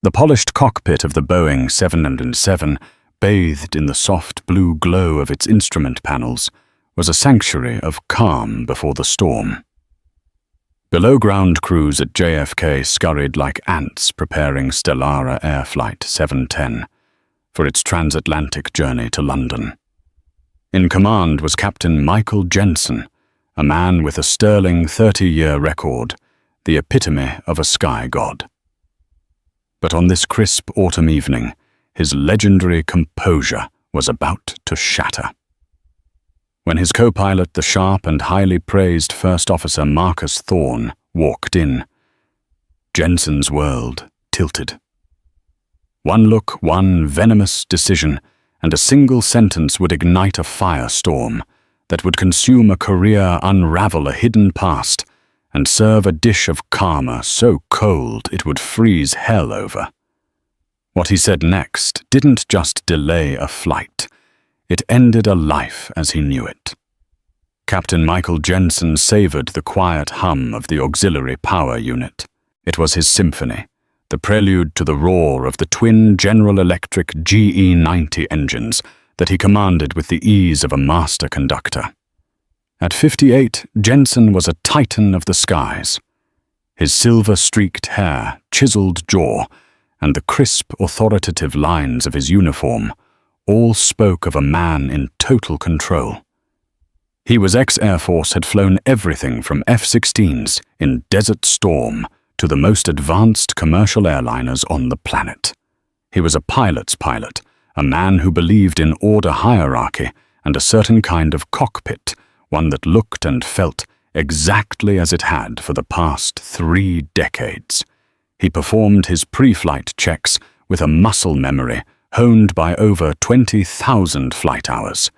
The polished cockpit of the Boeing 707, bathed in the soft blue glow of its instrument panels, was a sanctuary of calm before the storm. Below ground crews at JFK scurried like ants preparing Stellara Air Flight 710 for its transatlantic journey to London. In command was Captain Michael Jensen, a man with a sterling 30-year record, the epitome of a sky god. But on this crisp autumn evening, his legendary composure was about to shatter. When his co-pilot, the sharp and highly praised First Officer Marcus Thorne, walked in, Jensen's world tilted. One look, one venomous decision, and a single sentence would ignite a firestorm that would consume a career, unravel a hidden past, and serve a dish of karma so cold it would freeze hell over. What he said next didn't just delay a flight. It ended a life as he knew it. Captain Michael Jensen savored the quiet hum of the auxiliary power unit. It was his symphony, the prelude to the roar of the twin General Electric GE90 engines that he commanded with the ease of a master conductor. At 58, Jensen was a titan of the skies. His silver-streaked hair, chiseled jaw, and the crisp, authoritative lines of his uniform all spoke of a man in total control. He was ex-Air Force, had flown everything from F-16s in Desert Storm to the most advanced commercial airliners on the planet. He was a pilot's pilot, a man who believed in order hierarchy and a certain kind of cockpit, one that looked and felt exactly as it had for the past 3 decades. He performed his pre-flight checks with a muscle memory honed by over 20,000 flight hours.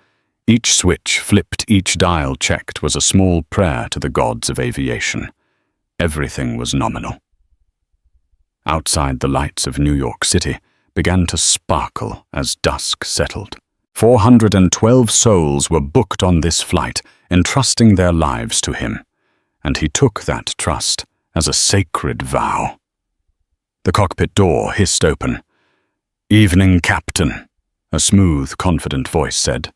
Each switch flipped, each dial checked was a small prayer to the gods of aviation. Everything was nominal. Outside, the lights of New York City began to sparkle as dusk settled. 412 souls were booked on this flight, entrusting their lives to him, and he took that trust as a sacred vow. The cockpit door hissed open. "Evening, Captain," a smooth, confident voice said.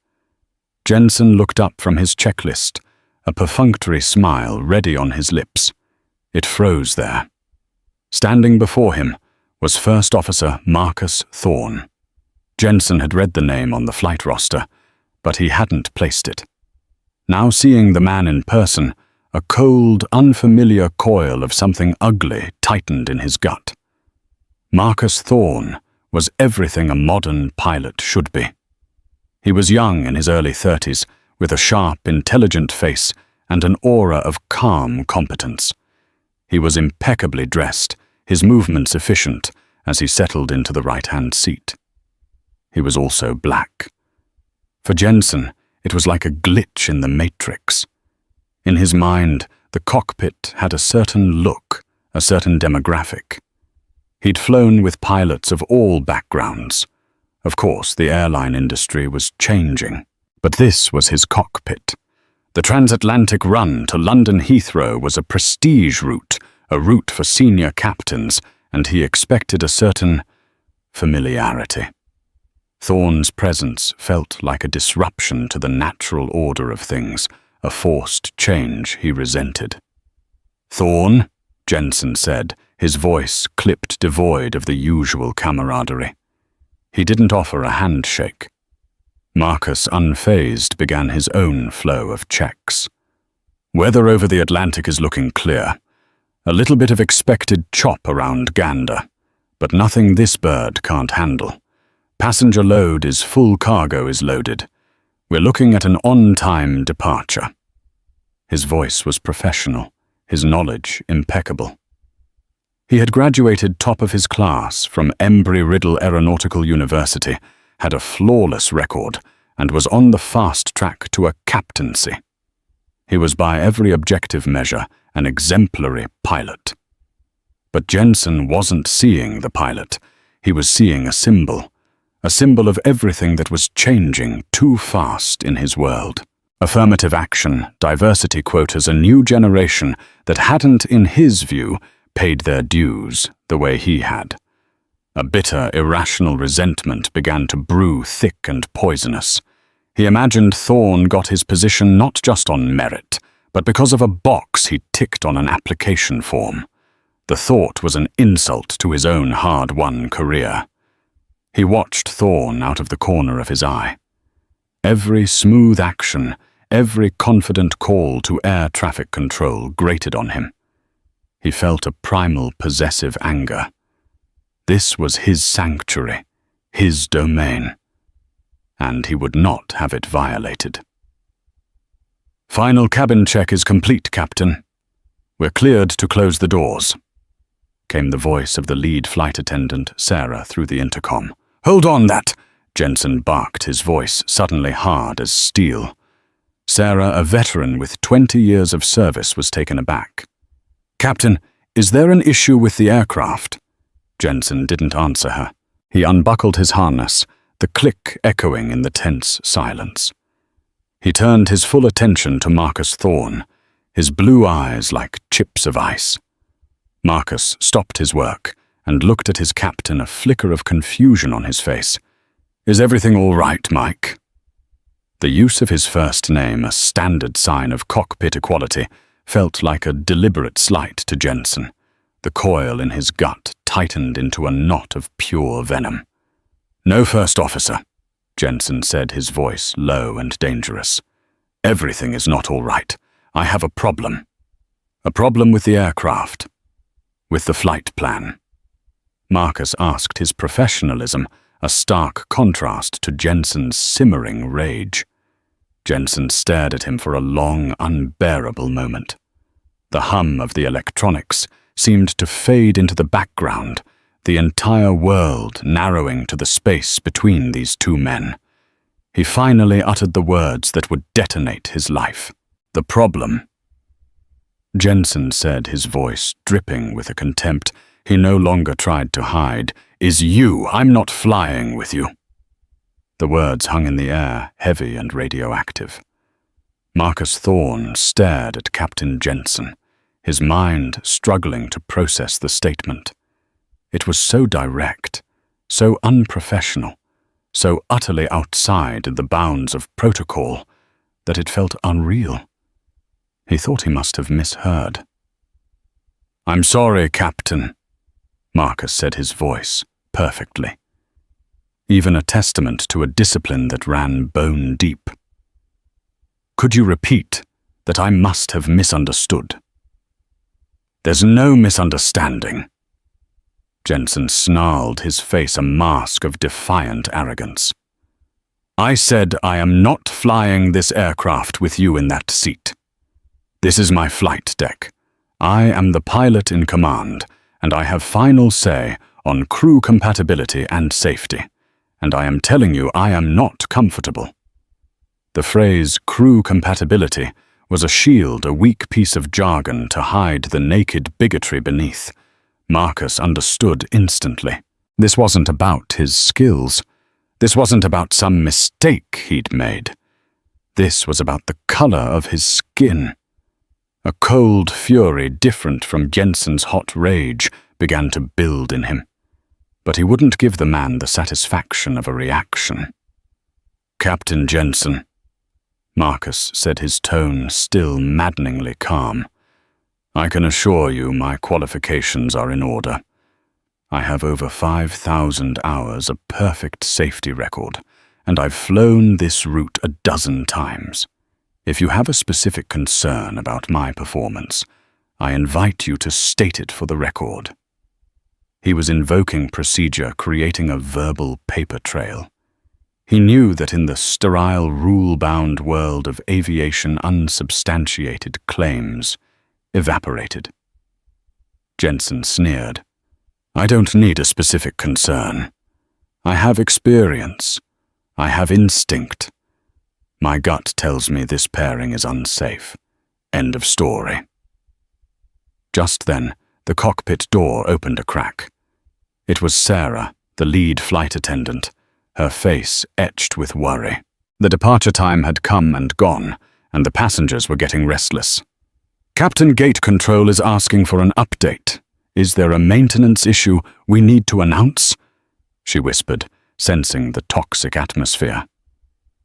Jensen looked up from his checklist, a perfunctory smile ready on his lips. It froze there. Standing before him was First Officer Marcus Thorne. Jensen had read the name on the flight roster, but he hadn't placed it. Now seeing the man in person, a cold, unfamiliar coil of something ugly tightened in his gut. Marcus Thorne was everything a modern pilot should be. He was young in his early 30s, with a sharp, intelligent face and an aura of calm competence. He was impeccably dressed, his movements efficient as he settled into the right-hand seat. He was also black. For Jensen, it was like a glitch in the matrix. In his mind, the cockpit had a certain look, a certain demographic. He'd flown with pilots of all backgrounds. Of course, the airline industry was changing, but this was his cockpit. The transatlantic run to London Heathrow was a prestige route, a route for senior captains, and he expected a certain familiarity. Thorne's presence felt like a disruption to the natural order of things, a forced change he resented. "Thorne," Jensen said, his voice clipped devoid of the usual camaraderie. He didn't offer a handshake. Marcus, unfazed, began his own flow of checks. "Weather over the Atlantic is looking clear. A little bit of expected chop around Gander, but nothing this bird can't handle. Passenger load is full, cargo is loaded. We're looking at an on-time departure." His voice was professional, his knowledge impeccable. He had graduated top of his class from Embry-Riddle Aeronautical University, had a flawless record, and was on the fast track to a captaincy. He was by every objective measure an exemplary pilot. But Jensen wasn't seeing the pilot. He was seeing a symbol of everything that was changing too fast in his world. Affirmative action, diversity quotas, a new generation that hadn't, in his view, paid their dues the way he had. A bitter, irrational resentment began to brew thick and poisonous. He imagined Thorne got his position not just on merit, but because of a box he ticked on an application form. The thought was an insult to his own hard-won career. He watched Thorne out of the corner of his eye. Every smooth action, every confident call to air traffic control grated on him. He felt a primal possessive anger. This was his sanctuary, his domain, and he would not have it violated. "Final cabin check is complete, Captain. We're cleared to close the doors," came the voice of the lead flight attendant, Sarah, through the intercom. "Hold on that!" Jensen barked, his voice suddenly hard as steel. Sarah, a veteran with 20 years of service, was taken aback. "Captain, is there an issue with the aircraft?" Jensen didn't answer her. He unbuckled his harness, the click echoing in the tense silence. He turned his full attention to Marcus Thorne, his blue eyes like chips of ice. Marcus stopped his work and looked at his captain, a flicker of confusion on his face. "Is everything all right, Mike?" The use of his first name, a standard sign of cockpit equality, felt like a deliberate slight to Jensen. The coil in his gut tightened into a knot of pure venom. "No, First Officer," Jensen said, his voice low and dangerous. "Everything is not all right. I have a problem. A problem with the aircraft. With the flight plan." Marcus asked his professionalism, a stark contrast to Jensen's simmering rage. Jensen stared at him for a long, unbearable moment. The hum of the electronics seemed to fade into the background, the entire world narrowing to the space between these two men. He finally uttered the words that would detonate his life. "The problem," Jensen said, his voice dripping with a contempt he no longer tried to hide, "is you. I'm not flying with you." The words hung in the air, heavy and radioactive. Marcus Thorne stared at Captain Jensen, his mind struggling to process the statement. It was so direct, so unprofessional, so utterly outside the bounds of protocol that it felt unreal. He thought he must have misheard. "I'm sorry, Captain," Marcus said, his voice perfectly. Even a testament to a discipline that ran bone deep. "Could you repeat that I must have misunderstood?" "There's no misunderstanding." Jensen snarled, his face a mask of defiant arrogance. "I said I am not flying this aircraft with you in that seat. This is my flight deck. I am the pilot in command, and I have final say on crew compatibility and safety, and I am telling you I am not comfortable." The phrase crew compatibility was a shield, a weak piece of jargon to hide the naked bigotry beneath. Marcus understood instantly. This wasn't about his skills. This wasn't about some mistake he'd made. This was about the color of his skin. A cold fury different from Jensen's hot rage began to build in him. But he wouldn't give the man the satisfaction of a reaction. "Captain Jensen," Marcus said, his tone still maddeningly calm, "I can assure you my qualifications are in order. I have over 5,000 hours of perfect safety record, and I've flown this route a dozen times. If you have a specific concern about my performance, I invite you to state it for the record." He was invoking procedure, creating a verbal paper trail. He knew that in the sterile, rule-bound world of aviation, unsubstantiated claims evaporated. Jensen sneered. "I don't need a specific concern. I have experience. I have instinct. My gut tells me this pairing is unsafe. End of story." Just then, the cockpit door opened a crack. It was Sarah, the lead flight attendant, her face etched with worry. The departure time had come and gone, and the passengers were getting restless. "Captain Gate Control is asking for an update. Is there a maintenance issue we need to announce?" she whispered, sensing the toxic atmosphere.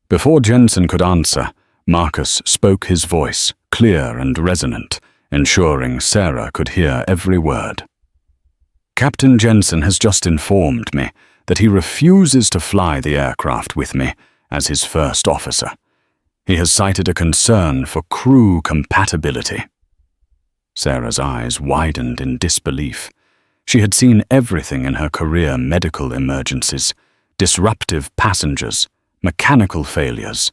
Before Jensen could answer, Marcus spoke his voice, clear and resonant, ensuring Sarah could hear every word. Captain Jensen has just informed me that he refuses to fly the aircraft with me as his first officer. He has cited a concern for crew compatibility. Sarah's eyes widened in disbelief. She had seen everything in her career: medical emergencies, disruptive passengers, mechanical failures.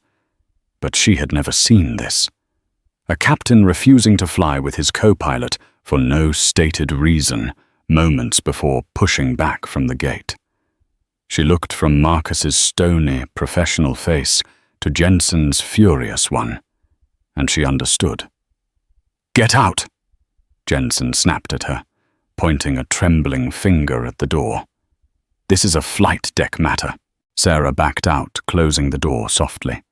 But she had never seen this. A captain refusing to fly with his co-pilot for no stated reason, moments before pushing back from the gate. She looked from Marcus's stony, professional face to Jensen's furious one, and she understood. "Get out!" Jensen snapped at her, pointing a trembling finger at the door. "This is a flight deck matter." Sarah backed out, closing the door softly.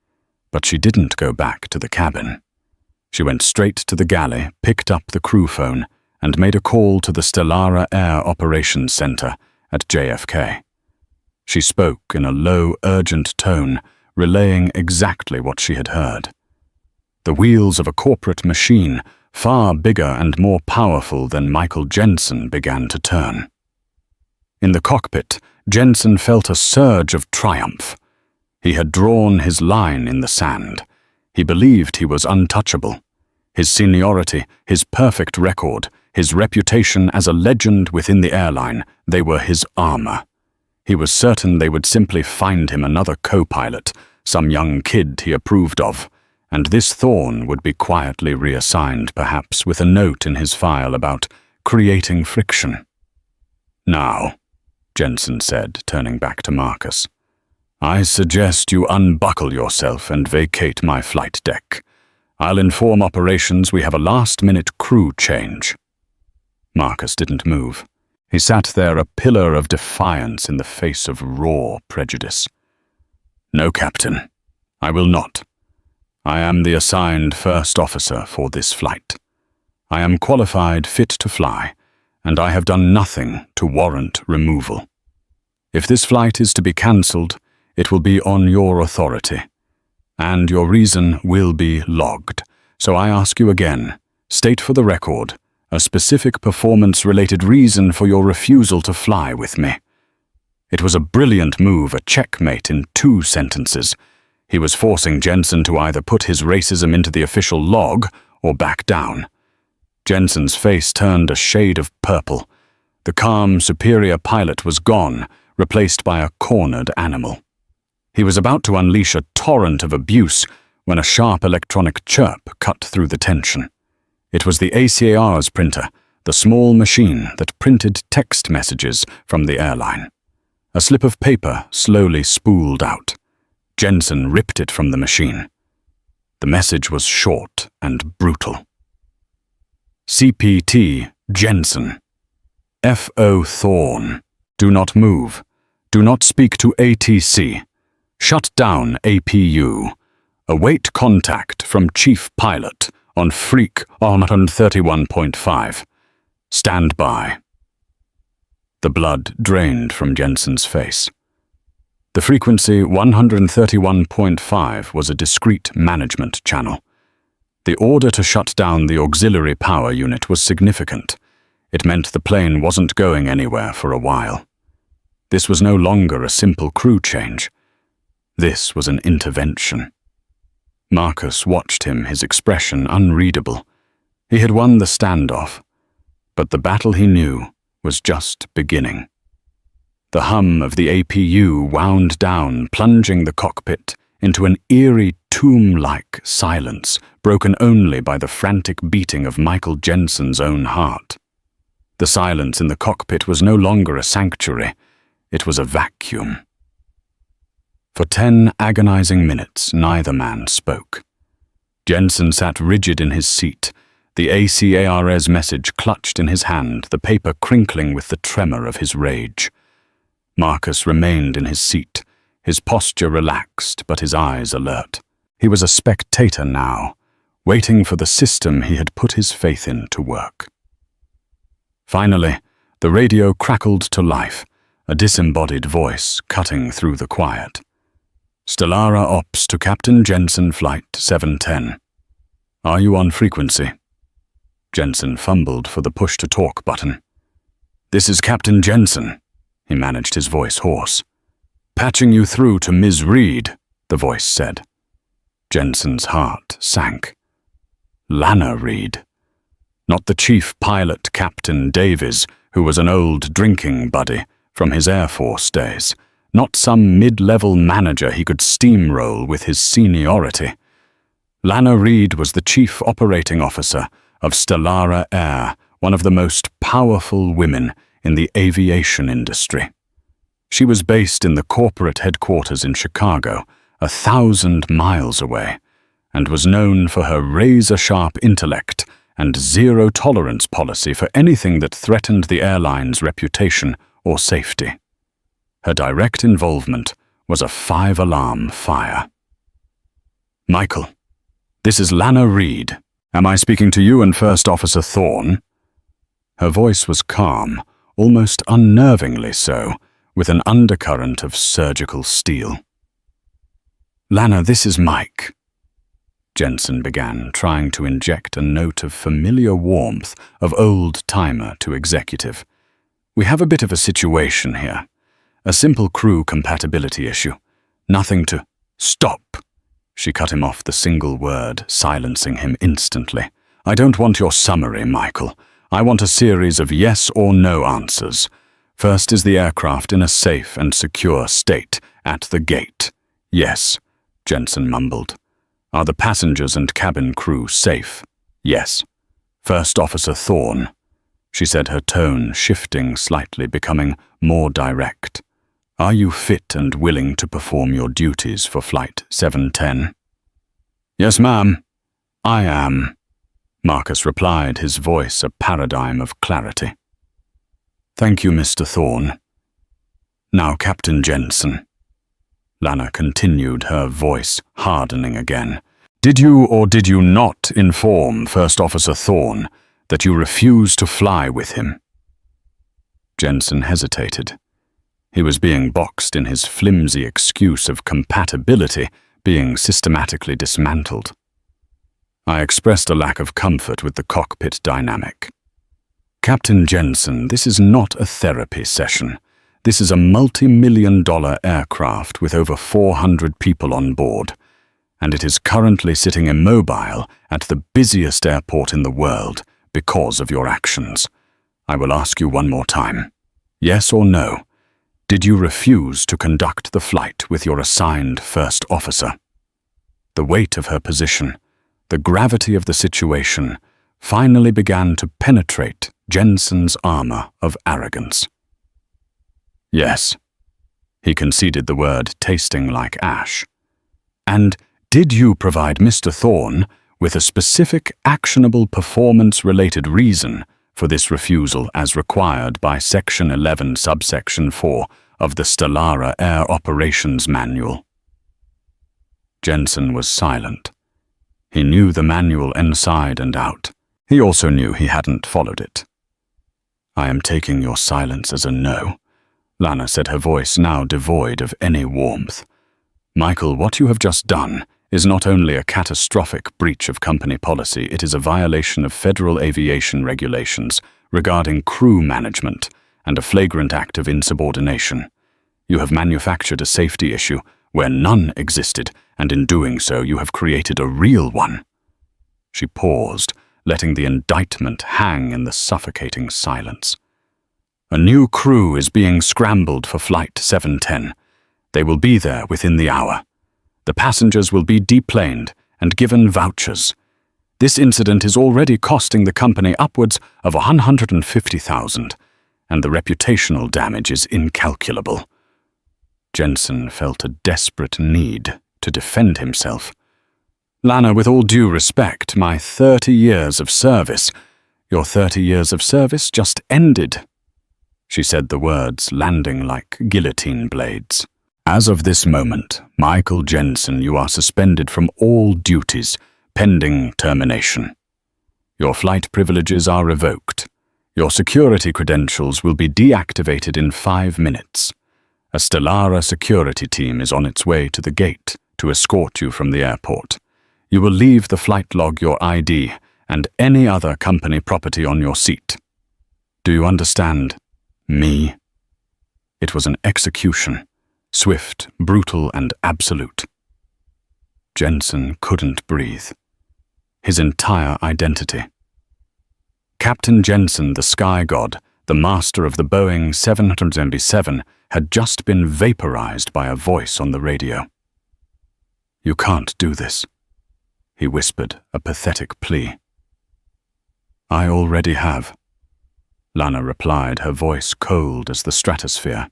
But she didn't go back to the cabin. She went straight to the galley, picked up the crew phone, and made a call to the Stellara Air Operations Center at JFK. She spoke in a low, urgent tone, relaying exactly what she had heard. The wheels of a corporate machine, far bigger and more powerful than Michael Jensen, began to turn. In the cockpit, Jensen felt a surge of triumph. He had drawn his line in the sand. He believed he was untouchable. His seniority, his perfect record, his reputation as a legend within the airline, they were his armor. He was certain they would simply find him another co-pilot, some young kid he approved of, and this Thorne would be quietly reassigned, perhaps with a note in his file about creating friction. "Now," Jensen said, turning back to Marcus, "I suggest you unbuckle yourself and vacate my flight deck. I'll inform operations we have a last-minute crew change." Marcus didn't move. He sat there, a pillar of defiance in the face of raw prejudice. "No, Captain, I will not. I am the assigned first officer for this flight. I am qualified, fit to fly, and I have done nothing to warrant removal. If this flight is to be cancelled, it will be on your authority, and your reason will be logged. So I ask you again, state for the record a specific performance-related reason for your refusal to fly with me." It was a brilliant move, a checkmate in 2 sentences. He was forcing Jensen to either put his racism into the official log or back down. Jensen's face turned a shade of purple. The calm, superior pilot was gone, replaced by a cornered animal. He was about to unleash a torrent of abuse when a sharp electronic chirp cut through the tension. It was the ACAR's printer, the small machine that printed text messages from the airline. A slip of paper slowly spooled out. Jensen ripped it from the machine. The message was short and brutal. "CPT Jensen. F.O. Thorne. Do not move. Do not speak to ATC. Shut down APU. Await contact from Chief Pilot on Freak 131.5. Stand by." The blood drained from Jensen's face. The frequency 131.5 was a discrete management channel. The order to shut down the auxiliary power unit was significant. It meant the plane wasn't going anywhere for a while. This was no longer a simple crew change. This was an intervention. Marcus watched him, his expression unreadable. He had won the standoff, but the battle he knew was just beginning. The hum of the APU wound down, plunging the cockpit into an eerie, tomb-like silence, broken only by the frantic beating of Michael Jensen's own heart. The silence in the cockpit was no longer a sanctuary. It was a vacuum. For 10 agonizing minutes, neither man spoke. Jensen sat rigid in his seat, the ACAR's message clutched in his hand, the paper crinkling with the tremor of his rage. Marcus remained in his seat, his posture relaxed but his eyes alert. He was a spectator now, waiting for the system he had put his faith in to work. Finally, the radio crackled to life, a disembodied voice cutting through the quiet. Stellara Ops to Captain Jensen, Flight 710. Are you on frequency? Jensen fumbled for the push-to-talk button. This is Captain Jensen, he managed his voice hoarse. Patching you through to Ms. Reed, the voice said. Jensen's heart sank. Lana Reed. Not the chief pilot, Captain Davies, who was an old drinking buddy from his Air Force days. Not some mid-level manager he could steamroll with his seniority. Lana Reed was the chief operating officer of Stellara Air, one of the most powerful women in the aviation industry. She was based in the corporate headquarters in Chicago, 1,000 miles away, and was known for her razor-sharp intellect and zero-tolerance policy for anything that threatened the airline's reputation or safety. Her direct involvement was a 5-alarm fire. Michael, this is Lana Reed. Am I speaking to you and First Officer Thorne? Her voice was calm, almost unnervingly so, with an undercurrent of surgical steel. Lana, this is Mike. Jensen began, trying to inject a note of familiar warmth of old-timer to executive. We have a bit of a situation here. A simple crew compatibility issue. Nothing to... Stop! She cut him off the single word, silencing him instantly. I don't want your summary, Michael. I want a series of yes or no answers. First, is the aircraft in a safe and secure state at the gate? Yes, Jensen mumbled. Are the passengers and cabin crew safe? Yes. First Officer Thorne, she said, her tone shifting slightly, becoming more direct. Are you fit and willing to perform your duties for Flight 710? Yes, ma'am. I am, Marcus replied, his voice a paradigm of clarity. Thank you, Mr. Thorne. Now, Captain Jensen. Lana continued, her voice hardening again. Did you or did you not inform First Officer Thorne that you refuse to fly with him? Jensen hesitated. He was being boxed in his flimsy excuse of compatibility being systematically dismantled. I expressed a lack of comfort with the cockpit dynamic. Captain Jensen, this is not a therapy session. This is a multi-million-dollar aircraft with over 400 people on board, and it is currently sitting immobile at the busiest airport in the world because of your actions. I will ask you one more time. Yes or no? Did you refuse to conduct the flight with your assigned first officer? The weight of her position, the gravity of the situation, finally began to penetrate Jensen's armor of arrogance. Yes. He conceded the word, tasting like ash. And did you provide Mr. Thorne with a specific, actionable performance-related reason for this refusal as required by Section 11, Subsection 4 of the Stellara Air Operations Manual? Jensen was silent. He knew the manual inside and out. He also knew he hadn't followed it. I am taking your silence as a no, Lana said, her voice now devoid of any warmth. Michael, what you have just done is not only a catastrophic breach of company policy, it is a violation of federal aviation regulations regarding crew management and a flagrant act of insubordination. You have manufactured a safety issue where none existed, and in doing so you have created a real one. She paused, letting the indictment hang in the suffocating silence. A new crew is being scrambled for Flight 710. They will be there within the hour. The passengers will be deplaned and given vouchers. This incident is already costing the company upwards of $150,000, and the reputational damage is incalculable. Jensen felt a desperate need to defend himself. Lana, with all due respect, my 30 years of service, your 30 years of service just ended. She said the words landing like guillotine blades. As of this moment, Michael Jensen, you are suspended from all duties, pending termination. Your flight privileges are revoked. Your security credentials will be deactivated in 5 minutes. A Stellara security team is on its way to the gate to escort you from the airport. You will leave the flight log, your ID, and any other company property on your seat. Do you understand? Me? It was an execution, swift, brutal, and absolute. Jensen couldn't breathe. His entire identity. Captain Jensen, the sky god, the master of the Boeing 777, had just been vaporized by a voice on the radio. "You can't do this," he whispered, a pathetic plea. "I already have," Lana replied, her voice cold as the stratosphere.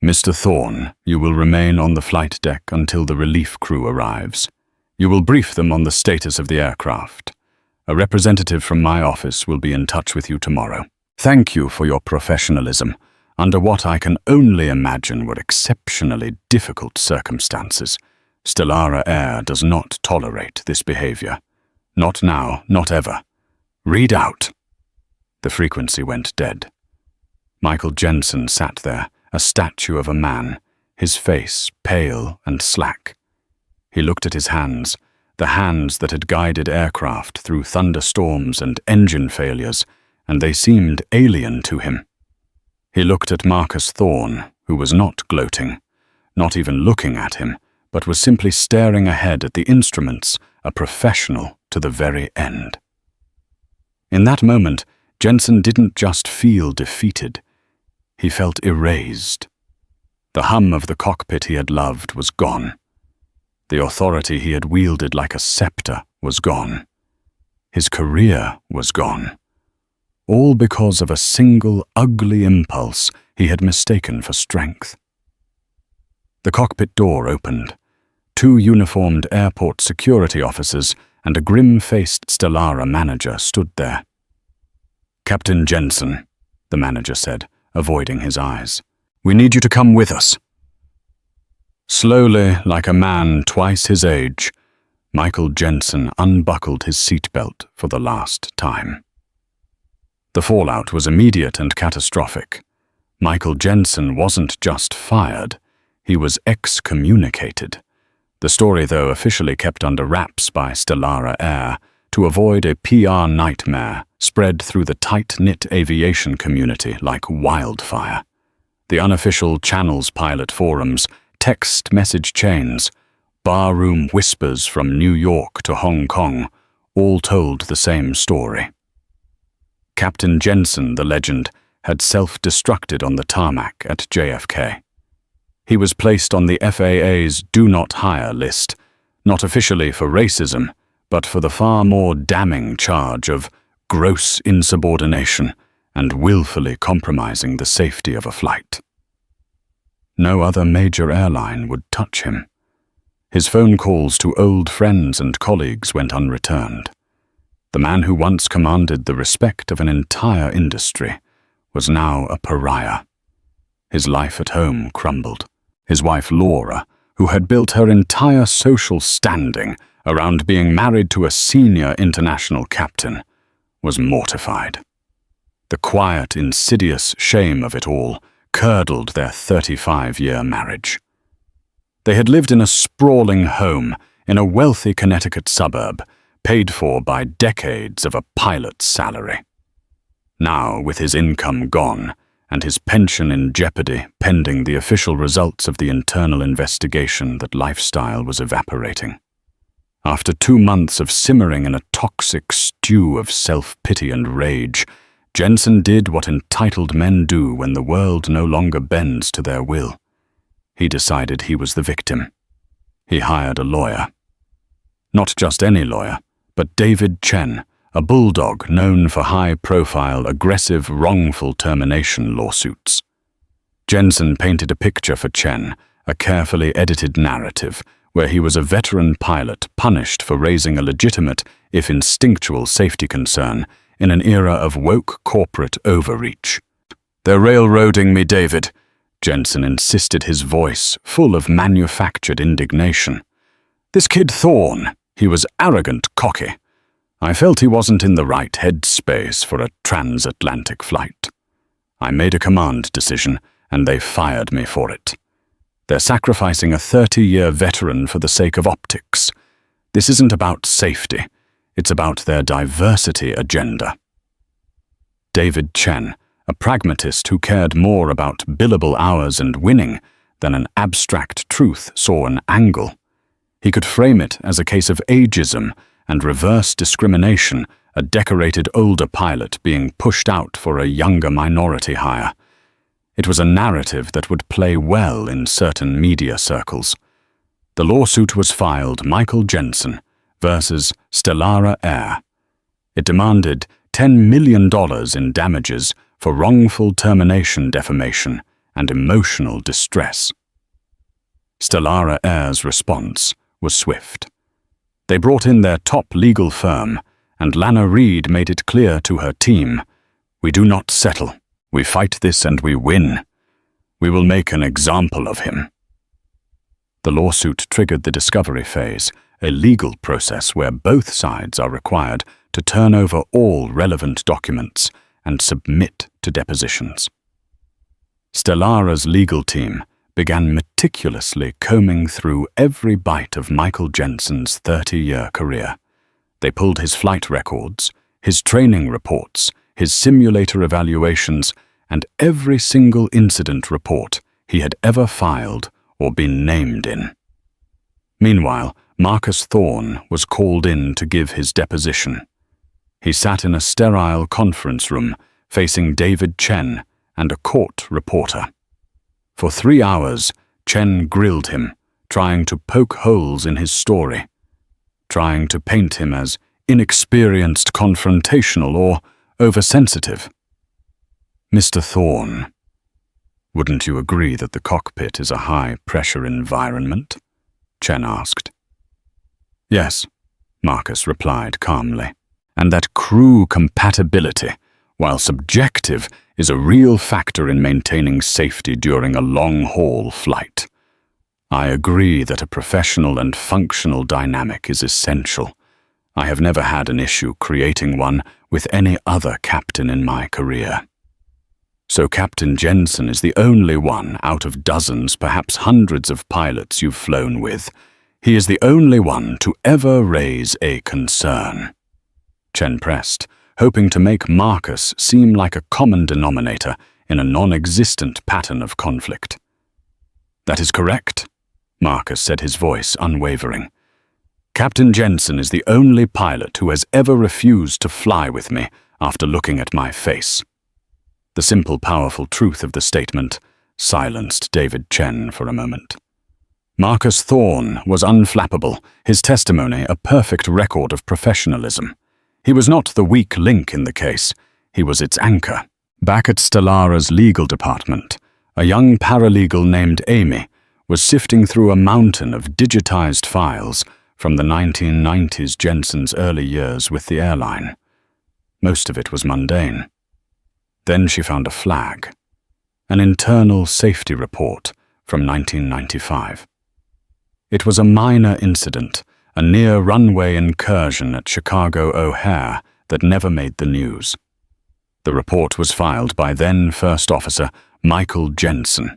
"Mr. Thorne, you will remain on the flight deck until the relief crew arrives. You will brief them on the status of the aircraft. A representative from my office will be in touch with you tomorrow. Thank you for your professionalism, under what I can only imagine were exceptionally difficult circumstances. Stellara Air does not tolerate this behavior. Not now, not ever. Read out." The frequency went dead. Michael Jensen sat there, a statue of a man, his face pale and slack. He looked at his hands, the hands that had guided aircraft through thunderstorms and engine failures, and they seemed alien to him. He looked at Marcus Thorne, who was not gloating, not even looking at him, but was simply staring ahead at the instruments, a professional to the very end. In that moment, Jensen didn't just feel defeated. He felt erased. The hum of the cockpit he had loved was gone. The authority he had wielded like a scepter was gone. His career was gone. All because of a single ugly impulse he had mistaken for strength. The cockpit door opened. 2 uniformed airport security officers and a grim-faced Stellara manager stood there. "Captain Jensen," the manager said, avoiding his eyes, "we need you to come with us." Slowly, like a man twice his age, Michael Jensen unbuckled his seatbelt for the last time. The fallout was immediate and catastrophic. Michael Jensen wasn't just fired, he was excommunicated. The story, though, officially kept under wraps by Stellara Air to avoid a PR nightmare spread through the tight-knit aviation community like wildfire. The unofficial channels pilot forums, text message chains, barroom whispers from New York to Hong Kong, all told the same story. Captain Jensen, the legend, had self-destructed on the tarmac at JFK. He was placed on the FAA's Do Not Hire list, not officially for racism, but for the far more damning charge of gross insubordination and willfully compromising the safety of a flight. No other major airline would touch him. His phone calls to old friends and colleagues went unreturned. The man who once commanded the respect of an entire industry was now a pariah. His life at home crumbled. His wife Laura, who had built her entire social standing around being married to a senior international captain, was mortified. The quiet, insidious shame of it all curdled their 35-year marriage. They had lived in a sprawling home in a wealthy Connecticut suburb, paid for by decades of a pilot's salary. Now, with his income gone and his pension in jeopardy pending the official results of the internal investigation, that lifestyle was evaporating. After 2 months of simmering in a toxic stew of self-pity and rage, Jensen did what entitled men do when the world no longer bends to their will. He decided he was the victim. He hired a lawyer. Not just any lawyer, but David Chen, a bulldog known for high-profile, aggressive, wrongful termination lawsuits. Jensen painted a picture for Chen, a carefully edited narrative, where he was a veteran pilot punished for raising a legitimate, if instinctual, safety concern in an era of woke corporate overreach. "They're railroading me, David," Jensen insisted, his voice full of manufactured indignation. "This kid Thorne, he was arrogant, cocky. I felt he wasn't in the right headspace for a transatlantic flight. I made a command decision, and they fired me for it. They're sacrificing a 30-year veteran for the sake of optics. This isn't about safety. It's about their diversity agenda. David Chen, a pragmatist who cared more about billable hours and winning than an abstract truth, saw an angle. He could frame it as a case of ageism and reverse discrimination, a decorated older pilot being pushed out for a younger minority hire. It was a narrative that would play well in certain media circles. The lawsuit was filed Michael Jensen versus Stellara Air. It demanded $10 million in damages for wrongful termination defamation and emotional distress. Stellara Air's response was swift. They brought in their top legal firm, and Lana Reed made it clear to her team, "We do not settle. We fight this and we win. We will make an example of him." The lawsuit triggered the discovery phase, a legal process where both sides are required to turn over all relevant documents and submit to depositions. Stellara's legal team began meticulously combing through every bite of Michael Jensen's 30-year career. They pulled his flight records, his training reports, his simulator evaluations, and every single incident report he had ever filed or been named in. Meanwhile, Marcus Thorne was called in to give his deposition. He sat in a sterile conference room facing David Chen and a court reporter. For 3 hours, Chen grilled him, trying to poke holes in his story, trying to paint him as inexperienced, confrontational, or oversensitive. "Mr. Thorne, wouldn't you agree that the cockpit is a high-pressure environment?" Chen asked. "Yes," Marcus replied calmly, "and that crew compatibility, while subjective, is a real factor in maintaining safety during a long-haul flight. I agree that a professional and functional dynamic is essential. I have never had an issue creating one with any other captain in my career. So Captain Jensen is the only one out of dozens, perhaps hundreds of pilots you've flown with. He is the only one to ever raise a concern." Chen pressed, hoping to make Marcus seem like a common denominator in a non-existent pattern of conflict. "That is correct," Marcus said, his voice unwavering. "Captain Jensen is the only pilot who has ever refused to fly with me after looking at my face." The simple, powerful truth of the statement silenced David Chen for a moment. Marcus Thorne was unflappable, his testimony a perfect record of professionalism. He was not the weak link in the case, he was its anchor. Back at Stellara's legal department, a young paralegal named Amy was sifting through a mountain of digitized files from the 1990s Jensen's early years with the airline. Most of it was mundane. Then she found a flag, an internal safety report from 1995. It was a minor incident, a near-runway incursion at Chicago O'Hare that never made the news. The report was filed by then First Officer Michael Jensen.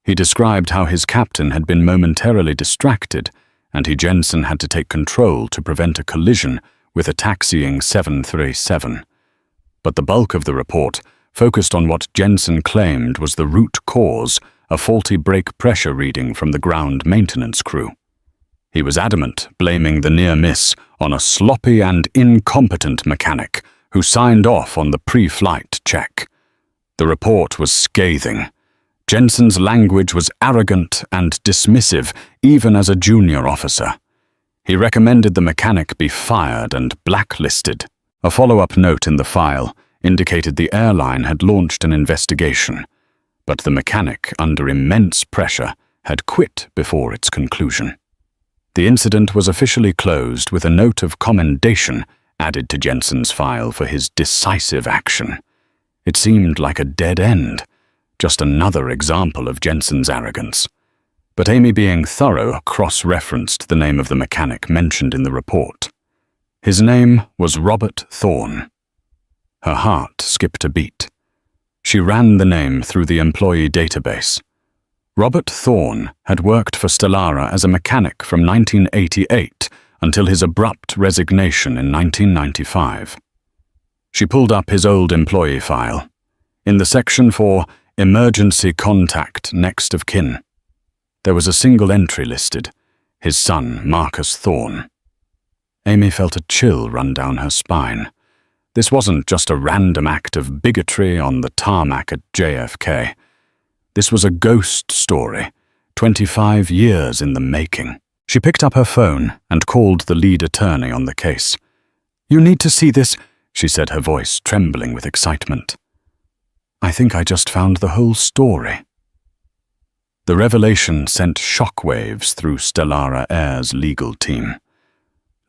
He described how his captain had been momentarily distracted, and Jensen had to take control to prevent a collision with a taxiing 737. But the bulk of the report focused on what Jensen claimed was the root cause, a faulty brake pressure reading from the ground maintenance crew. He was adamant, blaming the near miss on a sloppy and incompetent mechanic who signed off on the pre-flight check. The report was scathing. Jensen's language was arrogant and dismissive, even as a junior officer. He recommended the mechanic be fired and blacklisted. A follow-up note in the file indicated the airline had launched an investigation, but the mechanic, under immense pressure, had quit before its conclusion. The incident was officially closed with a note of commendation added to Jensen's file for his decisive action. It seemed like a dead end, just another example of Jensen's arrogance. But Amy, being thorough, cross-referenced the name of the mechanic mentioned in the report. His name was Robert Thorne. Her heart skipped a beat. She ran the name through the employee database. Robert Thorne had worked for Stellara as a mechanic from 1988 until his abrupt resignation in 1995. She pulled up his old employee file. In the section for Emergency Contact Next of Kin, there was a single entry listed, his son Marcus Thorne. Amy felt a chill run down her spine. This wasn't just a random act of bigotry on the tarmac at JFK. This was a ghost story, 25 years in the making. She picked up her phone and called the lead attorney on the case. "You need to see this," she said, her voice trembling with excitement. "I think I just found the whole story." The revelation sent shockwaves through Stellara Air's legal team.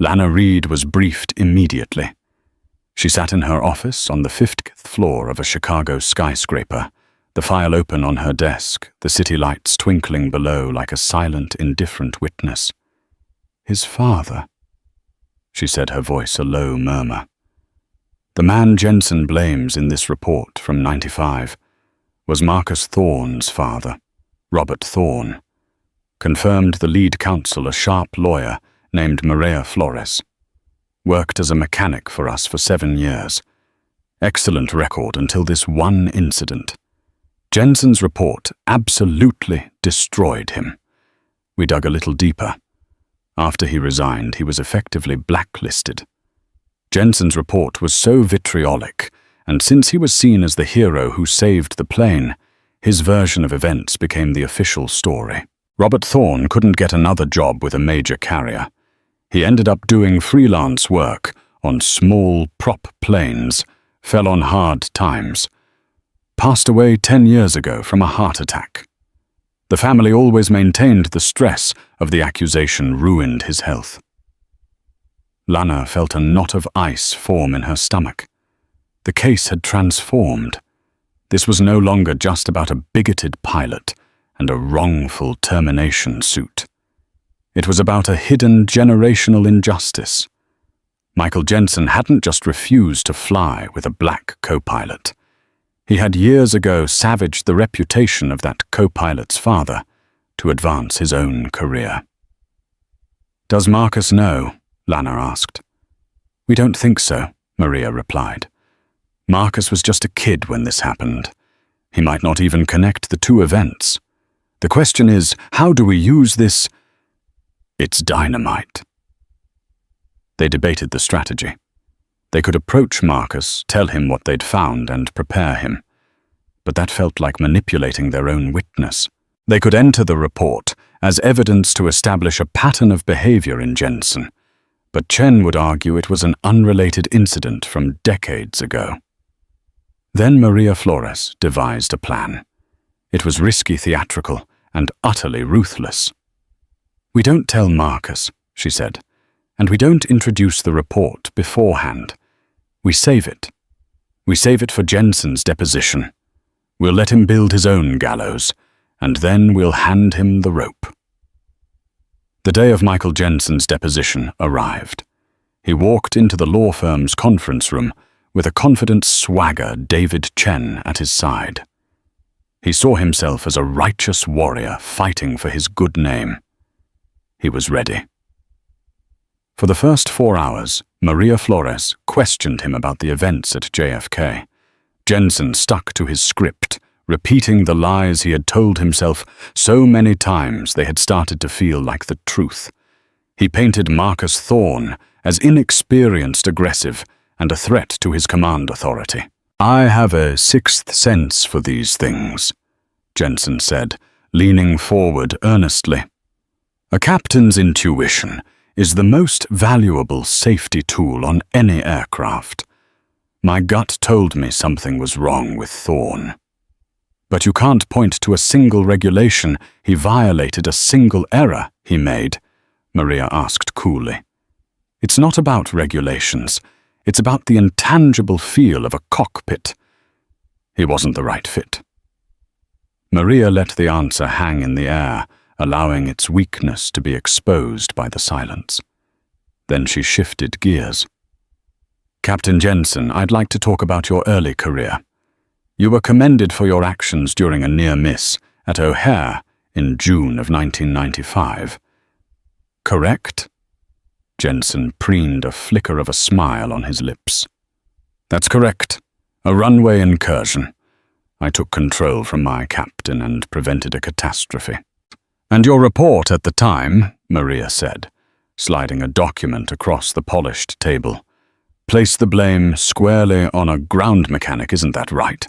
Lana Reed was briefed immediately. She sat in her office on the 50th floor of a Chicago skyscraper, the file open on her desk, the city lights twinkling below like a silent, indifferent witness. "His father," she said, her voice a low murmur. The man Jensen blames in this report from 95 was Marcus Thorne's father, Robert Thorne, confirmed the lead counsel, a sharp lawyer named Maria Flores. Worked as a mechanic for us for 7 years. Excellent record until this one incident. Jensen's report absolutely destroyed him. We dug a little deeper. After he resigned, he was effectively blacklisted. Jensen's report was so vitriolic, and since he was seen as the hero who saved the plane, his version of events became the official story. Robert Thorne couldn't get another job with a major carrier. He ended up doing freelance work on small prop planes, fell on hard times. Passed away 10 years ago from a heart attack. The family always maintained the stress of the accusation ruined his health. Lana felt a knot of ice form in her stomach. The case had transformed. This was no longer just about a bigoted pilot and a wrongful termination suit. It was about a hidden generational injustice. Michael Jensen hadn't just refused to fly with a black co-pilot. He had years ago savaged the reputation of that co-pilot's father to advance his own career. "Does Marcus know?" Lana asked. "We don't think so," Maria replied. "Marcus was just a kid when this happened. He might not even connect the two events. The question is, how do we use this? It's dynamite." They debated the strategy. They could approach Marcus, tell him what they'd found, and prepare him. But that felt like manipulating their own witness. They could enter the report as evidence to establish a pattern of behavior in Jensen, but Chen would argue it was an unrelated incident from decades ago. Then Maria Flores devised a plan. It was risky, theatrical, and utterly ruthless. "We don't tell Marcus," she said, "and we don't introduce the report beforehand. We save it. We save it for Jensen's deposition. We'll let him build his own gallows, and then we'll hand him the rope." The day of Michael Jensen's deposition arrived. He walked into the law firm's conference room with a confident swagger, David Chen at his side. He saw himself as a righteous warrior fighting for his good name. He was ready. For the first 4 hours, Maria Flores questioned him about the events at JFK. Jensen stuck to his script, repeating the lies he had told himself so many times they had started to feel like the truth. He painted Marcus Thorne as inexperienced, aggressive, and a threat to his command authority. "I have a sixth sense for these things," Jensen said, leaning forward earnestly. "A captain's intuition is the most valuable safety tool on any aircraft. My gut told me something was wrong with Thorne." "But you can't point to a single regulation he violated, a single error he made," Maria asked coolly. "It's not about regulations. It's about the intangible feel of a cockpit." He wasn't the right fit. Maria let the answer hang in the air, allowing its weakness to be exposed by the silence. Then she shifted gears. "Captain Jensen, I'd like to talk about your early career. You were commended for your actions during a near miss at O'Hare in June of 1995. Correct?" Jensen preened a flicker of a smile on his lips. "That's correct. A runway incursion. I took control from my captain and prevented a catastrophe." "And your report at the time," Maria said, sliding a document across the polished table, "placed the blame squarely on a ground mechanic, isn't that right?"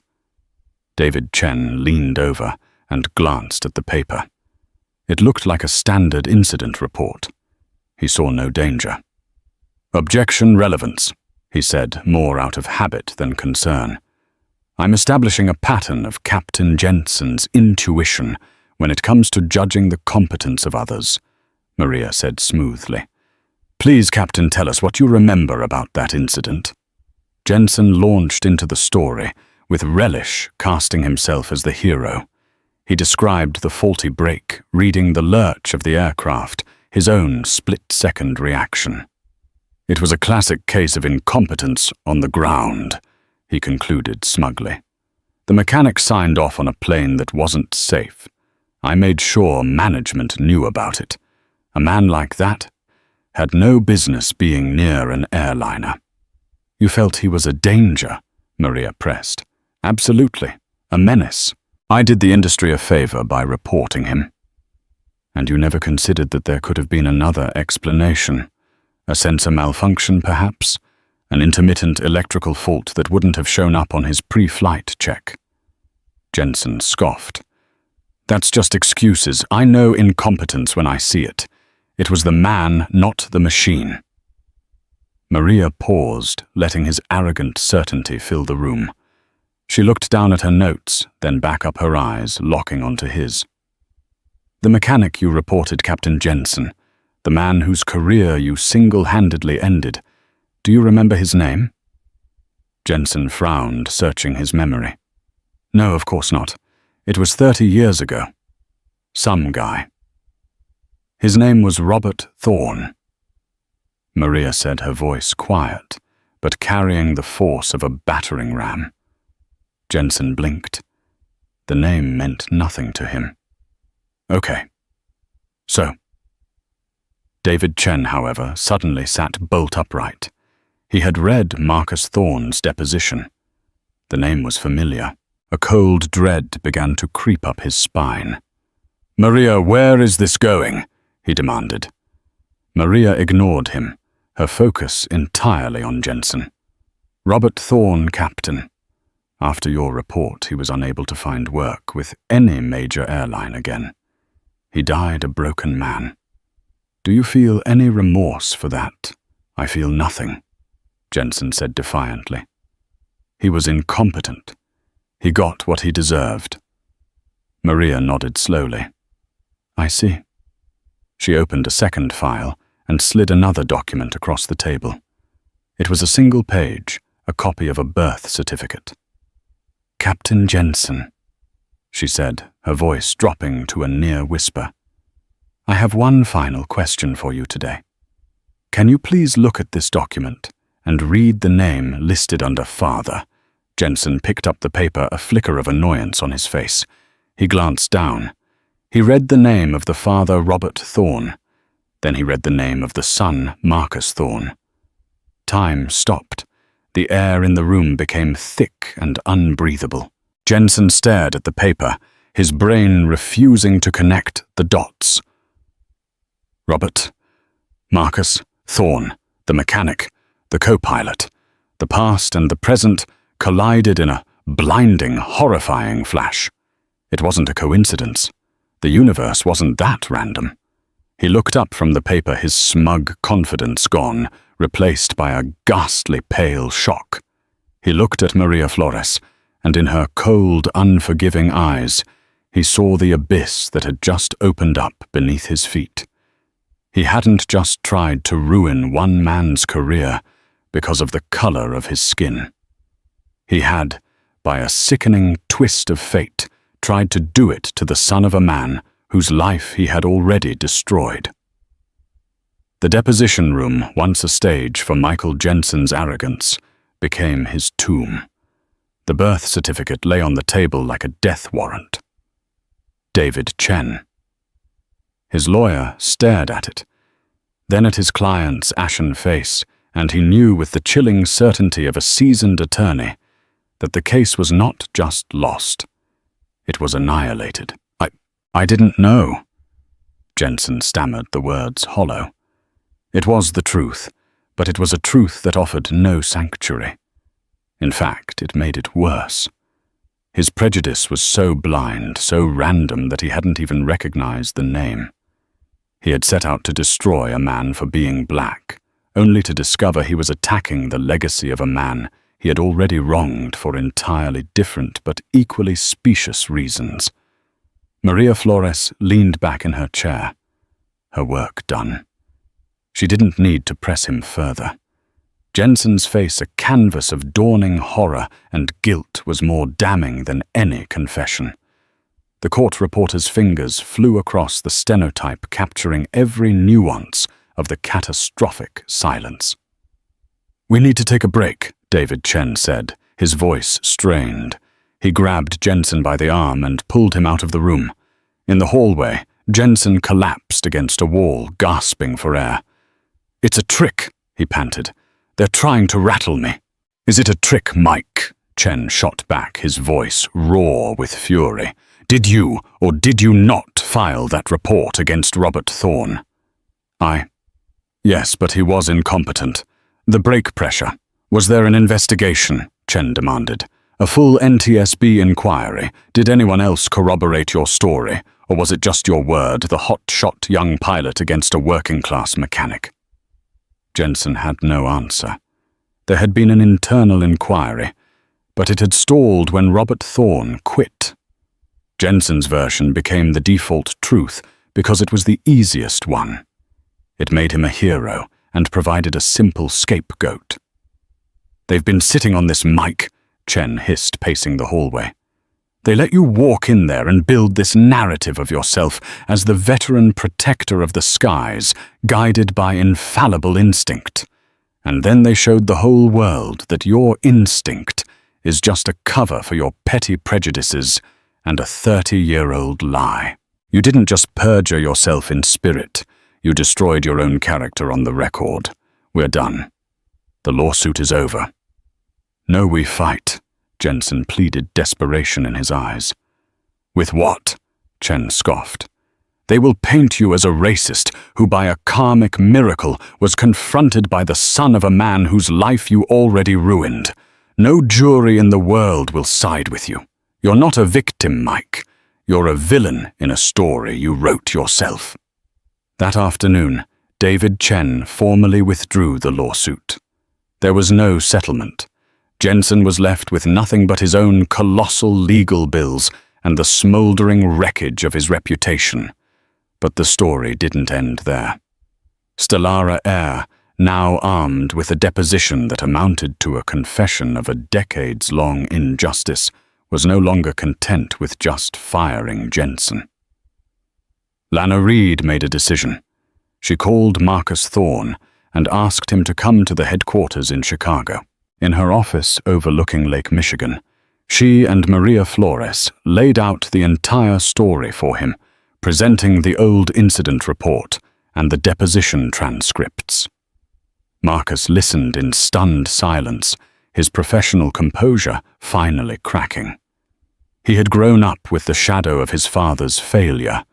David Chen leaned over and glanced at the paper. It looked like a standard incident report. He saw no danger. "Objection relevance," he said, more out of habit than concern. "I'm establishing a pattern of Captain Jensen's intuition when it comes to judging the competence of others," Maria said smoothly. "Please, Captain, tell us what you remember about that incident." Jensen launched into the story, with relish casting himself as the hero. He described the faulty brake, reading the lurch of the aircraft, his own split-second reaction. "It was a classic case of incompetence on the ground," he concluded smugly. "The mechanic signed off on a plane that wasn't safe. I made sure management knew about it. A man like that had no business being near an airliner." "You felt he was a danger?" Maria pressed. "Absolutely. A menace. I did the industry a favor by reporting him." "And you never considered that there could have been another explanation? A sensor malfunction, perhaps? An intermittent electrical fault that wouldn't have shown up on his pre-flight check?" Jensen scoffed. "That's just excuses. I know incompetence when I see it. It was the man, not the machine." Maria paused, letting his arrogant certainty fill the room. She looked down at her notes, then back up her eyes, locking onto his. "The mechanic you reported, Captain Jensen, the man whose career you single-handedly ended, do you remember his name?" Jensen frowned, searching his memory. "No, of course not. It was 30 years ago. Some guy. His name was Robert Thorne." Maria said, her voice quiet, but carrying the force of a battering ram. Jensen blinked. The name meant nothing to him. "Okay. So." David Chen, however, suddenly sat bolt upright. He had read Marcus Thorne's deposition. The name was familiar. A cold dread began to creep up his spine. "Maria, where is this going?" he demanded. Maria ignored him, her focus entirely on Jensen. "Robert Thorne, Captain. After your report, he was unable to find work with any major airline again. He died a broken man. Do you feel any remorse for that?" "I feel nothing," Jensen said defiantly. "He was incompetent. He got what he deserved." Maria nodded slowly. "I see." She opened a second file and slid another document across the table. It was a single page, a copy of a birth certificate. "Captain Jensen," she said, her voice dropping to a near whisper. "I have one final question for you today. Can you please look at this document and read the name listed under Father?" Jensen picked up the paper, a flicker of annoyance on his face. He glanced down. He read the name of the father, Robert Thorne. Then he read the name of the son, Marcus Thorne. Time stopped. The air in the room became thick and unbreathable. Jensen stared at the paper, his brain refusing to connect the dots. Robert, Marcus, Thorne, the mechanic, the co-pilot. The past and the present collided in a blinding, horrifying flash. It wasn't a coincidence. The universe wasn't that random. He looked up from the paper, his smug confidence gone, replaced by a ghastly pale shock. He looked at Maria Flores, and in her cold, unforgiving eyes, he saw the abyss that had just opened up beneath his feet. He hadn't just tried to ruin one man's career because of the color of his skin. He had, by a sickening twist of fate, tried to do it to the son of a man whose life he had already destroyed. The deposition room, once a stage for Michael Jensen's arrogance, became his tomb. The birth certificate lay on the table like a death warrant. David Chen. His lawyer stared at it, then at his client's ashen face, and he knew with the chilling certainty of a seasoned attorney that the case was not just lost. It was annihilated. I didn't know. Jensen stammered the words hollow. It was the truth, but it was a truth that offered no sanctuary. In fact, it made it worse. His prejudice was so blind, so random that he hadn't even recognized the name. He had set out to destroy a man for being black, only to discover he was attacking the legacy of a man he had already wronged for entirely different but equally specious reasons. Maria Flores leaned back in her chair, her work done. She didn't need to press him further. Jensen's face, a canvas of dawning horror and guilt, was more damning than any confession. The court reporter's fingers flew across the stenotype, capturing every nuance of the catastrophic silence. "We need to take a break," David Chen said, his voice strained. He grabbed Jensen by the arm and pulled him out of the room. In the hallway, Jensen collapsed against a wall, gasping for air. "It's a trick," he panted. "They're trying to rattle me." "Is it a trick, Mike?" Chen shot back, his voice raw with fury. "Did you or did you not file that report against Robert Thorne?" Yes, but he was incompetent. The brake pressure. Was there an investigation?" Chen demanded. "A full NTSB inquiry? Did anyone else corroborate your story? Or was it just your word, the hot-shot young pilot against a working-class mechanic?" Jensen had no answer. There had been an internal inquiry, but it had stalled when Robert Thorne quit. Jensen's version became the default truth because it was the easiest one. It made him a hero and provided a simple scapegoat. "They've been sitting on this, Mike," Chen hissed, pacing the hallway. "They let you walk in there and build this narrative of yourself as the veteran protector of the skies, guided by infallible instinct. And then they showed the whole world that your instinct is just a cover for your petty prejudices and a 30-year-old lie. You didn't just perjure yourself in spirit, you destroyed your own character on the record. We're done. The lawsuit is over." "No, we fight," Jensen pleaded, desperation in his eyes. "With what?" Chen scoffed. "They will paint you as a racist who by a karmic miracle was confronted by the son of a man whose life you already ruined. No jury in the world will side with you. You're not a victim, Mike. You're a villain in a story you wrote yourself." That afternoon, David Chen formally withdrew the lawsuit. There was no settlement. Jensen was left with nothing but his own colossal legal bills and the smoldering wreckage of his reputation. But the story didn't end there. Stellara Air, now armed with a deposition that amounted to a confession of a decades-long injustice, was no longer content with just firing Jensen. Lana Reed made a decision. She called Marcus Thorne and asked him to come to the headquarters in Chicago. In her office overlooking Lake Michigan, she and Maria Flores laid out the entire story for him, presenting the old incident report and the deposition transcripts. Marcus listened in stunned silence, his professional composure finally cracking. He had grown up with the shadow of his father's failure.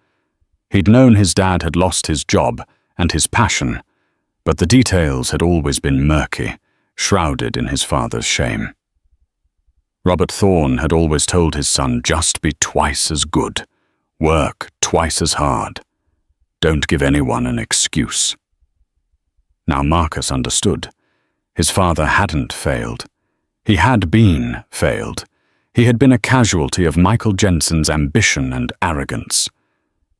He'd known his dad had lost his job and his passion, but the details had always been murky, shrouded in his father's shame. Robert Thorne had always told his son, just be twice as good, work twice as hard. Don't give anyone an excuse. Now Marcus understood. His father hadn't failed. He had been failed. He had been a casualty of Michael Jensen's ambition and arrogance.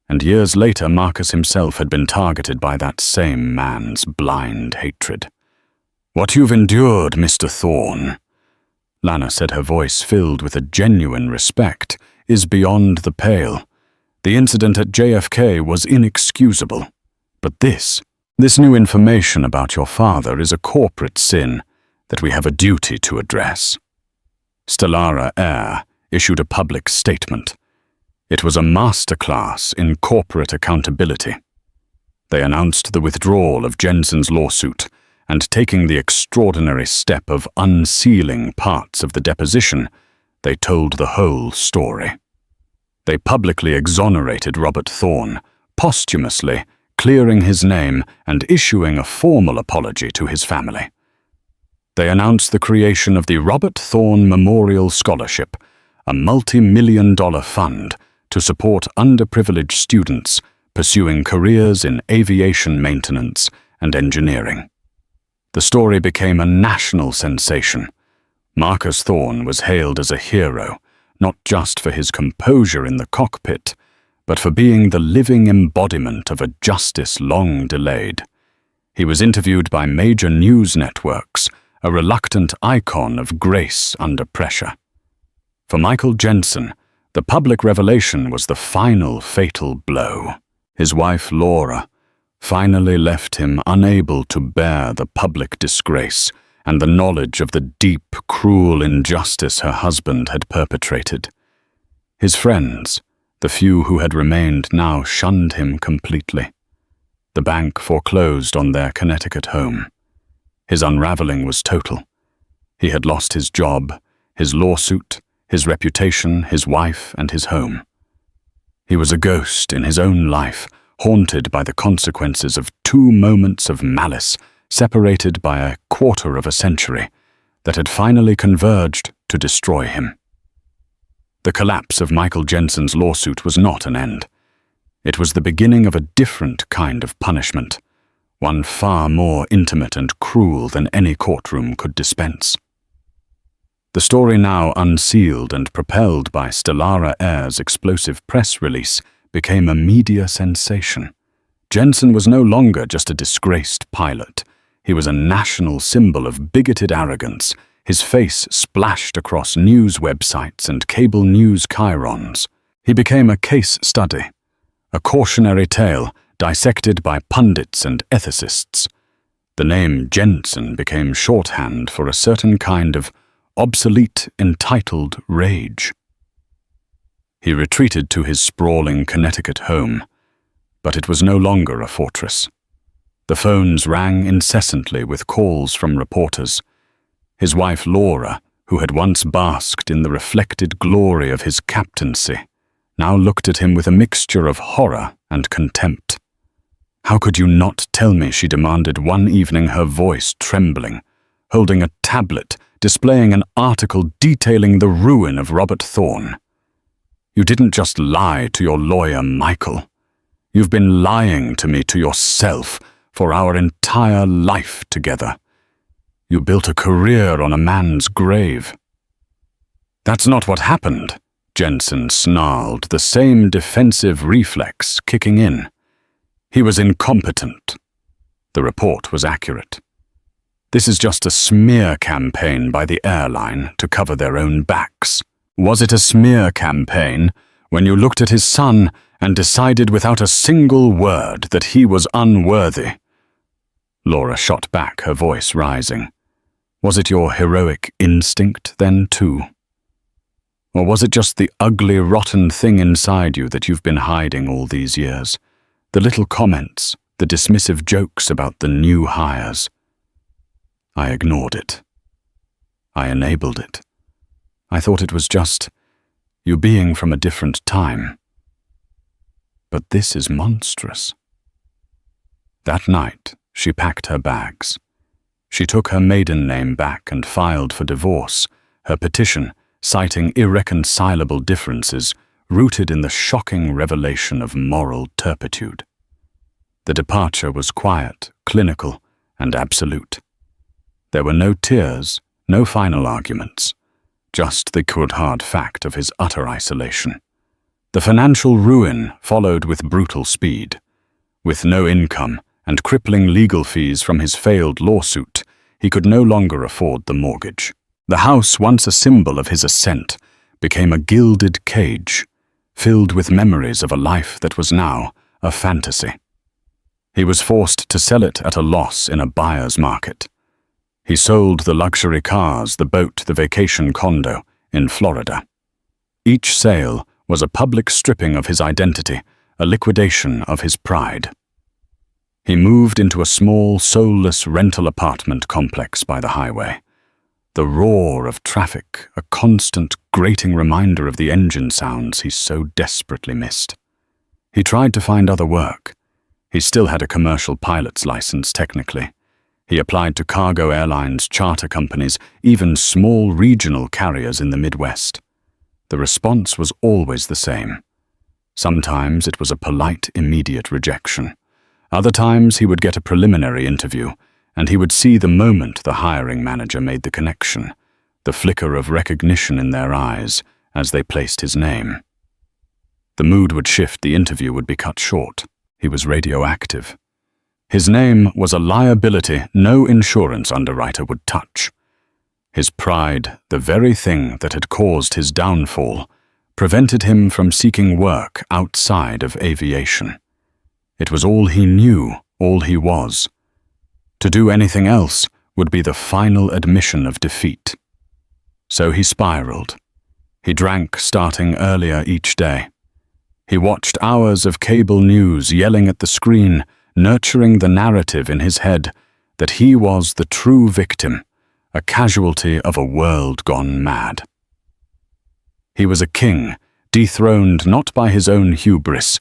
And years later, Marcus himself had been targeted by that same man's blind hatred. "What you've endured, Mr. Thorne," Lana said, her voice filled with a genuine respect, "is beyond the pale. The incident at JFK was inexcusable. But this This new information about your father is a corporate sin that we have a duty to address. Stellara Air issued a public statement. It was a masterclass in corporate accountability. They announced the withdrawal of Jensen's lawsuit and taking the extraordinary step of unsealing parts of the deposition, they told the whole story. They publicly exonerated Robert Thorne, posthumously clearing his name and issuing a formal apology to his family. They announced the creation of the Robert Thorne Memorial Scholarship, a multi-million-dollar fund to support underprivileged students pursuing careers in aviation maintenance and engineering. The story became a national sensation. Marcus Thorne was hailed as a hero, not just for his composure in the cockpit, but for being the living embodiment of a justice long delayed. He was interviewed by major news networks, a reluctant icon of grace under pressure. For Michael Jensen, the public revelation was the final fatal blow. His wife, Laura, finally left him unable to bear the public disgrace and the knowledge of the deep, cruel injustice her husband had perpetrated. His friends, the few who had remained, now shunned him completely. The bank foreclosed on their Connecticut home. His unraveling was total. He had lost his job, his lawsuit, his reputation, his wife, and his home. He was a ghost in his own life, haunted by the consequences of 2 moments of malice separated by a quarter of a century that had finally converged to destroy him. The collapse of Michael Jensen's lawsuit was not an end. It was the beginning of a different kind of punishment, one far more intimate and cruel than any courtroom could dispense. The story, now unsealed and propelled by Stellara Air's explosive press release, became a media sensation. Jensen was no longer just a disgraced pilot. He was a national symbol of bigoted arrogance, his face splashed across news websites and cable news chyrons. He became a case study, a cautionary tale dissected by pundits and ethicists. The name Jensen became shorthand for a certain kind of obsolete, entitled rage. He retreated to his sprawling Connecticut home, but it was no longer a fortress. The phones rang incessantly with calls from reporters. His wife Laura, who had once basked in the reflected glory of his captaincy, now looked at him with a mixture of horror and contempt. "How could you not tell me?" she demanded one evening, her voice trembling, holding a tablet displaying an article detailing the ruin of Robert Thorne. "You didn't just lie to your lawyer, Michael. You've been lying to me, to yourself, for our entire life together. You built a career on a man's grave." "That's not what happened," Jensen snarled, the same defensive reflex kicking in. "He was incompetent." The report was accurate. "This is just a smear campaign by the airline to cover their own backs." "Was it a smear campaign when you looked at his son and decided without a single word that he was unworthy?" Laura shot back, her voice rising. "Was it your heroic instinct then, too? Or was it just the ugly, rotten thing inside you that you've been hiding all these years? The little comments, the dismissive jokes about the new hires?" I ignored it. I enabled it. I thought it was just you being from a different time. But this is monstrous. That night, she packed her bags. She took her maiden name back and filed for divorce, her petition citing irreconcilable differences rooted in the shocking revelation of moral turpitude. The departure was quiet, clinical, and absolute. There were no tears, no final arguments, just the cold-hard fact of his utter isolation. The financial ruin followed with brutal speed. With no income and crippling legal fees from his failed lawsuit, he could no longer afford the mortgage. The house, once a symbol of his ascent, became a gilded cage, filled with memories of a life that was now a fantasy. He was forced to sell it at a loss in a buyer's market. He sold the luxury cars, the boat, the vacation condo in Florida. Each sale was a public stripping of his identity, a liquidation of his pride. He moved into a small, soulless rental apartment complex by the highway. The roar of traffic, a constant, grating reminder of the engine sounds he so desperately missed. He tried to find other work. He still had a commercial pilot's license, technically. He applied to cargo airlines, charter companies, even small regional carriers in the Midwest. The response was always the same. Sometimes it was a polite, immediate rejection. Other times he would get a preliminary interview, and he would see the moment the hiring manager made the connection, the flicker of recognition in their eyes as they placed his name. The mood would shift, the interview would be cut short. He was radioactive. His name was a liability no insurance underwriter would touch. His pride, the very thing that had caused his downfall, prevented him from seeking work outside of aviation. It was all he knew, all he was. To do anything else would be the final admission of defeat. So he spiraled. He drank starting earlier each day. He watched hours of cable news yelling at the screen, nurturing the narrative in his head that he was the true victim, a casualty of a world gone mad. He was a king, dethroned not by his own hubris,